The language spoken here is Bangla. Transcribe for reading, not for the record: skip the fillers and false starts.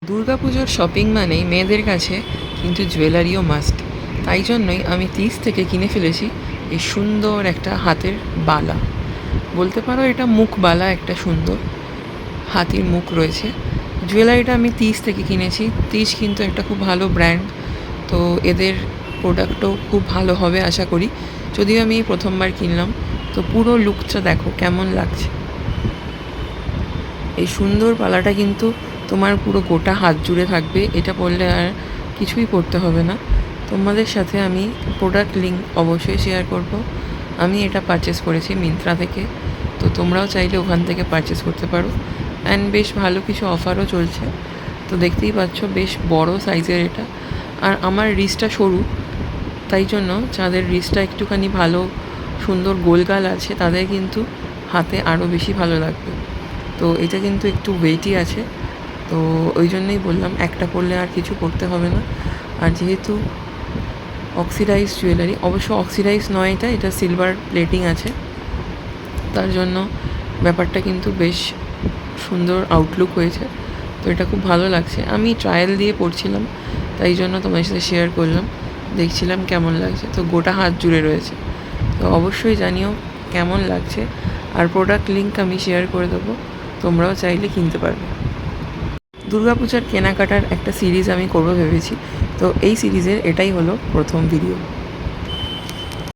দুর্গাপুজোর শপিং মানেই মেয়েদের কাছে কিন্তু জুয়েলারিও মাস্ট। তাই জন্যই আমি 30 থেকে কিনে ফেলেছি এই সুন্দর একটা হাতের বালা। বলতে পারো এটা মুখ বালা, একটা সুন্দর হাতির মুখ রয়েছে। জুয়েলারিটা আমি 30 থেকে কিনেছি। 30 কিন্তু একটা খুব ভালো ব্র্যান্ড, তো এদের প্রোডাক্টও খুব ভালো হবে আশা করি। যদিও আমি প্রথমবার কিনলাম, তো পুরো লুকটা দেখো কেমন লাগছে। এই সুন্দর বালাটা কিন্তু তোমার পুরো গোটা হাত জুড়ে থাকবে, এটা পরলে আর কিছুই পরতে হবে না। তোমাদের সাথে আমি প্রোডাক্ট লিঙ্ক অবশ্যই শেয়ার করব। আমি এটা পারচেস করেছি মিন্ত্রা থেকে, তো তোমরাও চাইলে ওখান থেকে পারচেস করতে পারো। অ্যান্ড বেশ ভালো কিছু অফারও চলছে, তো দেখতেই পাচ্ছ বেশ বড় সাইজের এটা। আর আমার রিস্টটা সরু, তাই জন্য যাদের রিস্টটা একটুখানি ভালো সুন্দর গোলগাল আছে তাদের কিন্তু হাতে আরও বেশি ভালো লাগবে। তো এটা কিন্তু একটু ওয়েটই আছে, তো ওই জন্যই বললাম একটা পরলে আর কিছু করতে হবে না। আর যেহেতু অক্সিডাইজ জুয়েলারি, অবশ্য অক্সিডাইজ নয়, এটা সিলভার প্লেটিং আছে, তার জন্য ব্যাপারটা কিন্তু বেশ সুন্দর আউটলুক হয়েছে। তো এটা খুব ভালো লাগছে। আমি ট্রায়াল দিয়ে পড়ছিলাম, তাই জন্য তোমার সাথে শেয়ার করলাম, দেখছিলাম কেমন লাগছে। তো গোটা হাত জুড়ে রয়েছে, তো অবশ্যই জানিও কেমন লাগছে। আর প্রোডাক্ট লিঙ্ক আমি শেয়ার করে দেবো, তোমরাও চাইলে কিনতে পারবে। দুর্গাপূজার কেনাকাটার একটা সিরিজ আমি করবো ভেবেছি, তো এই সিরিজের এটাই হলো প্রথম ভিডিও।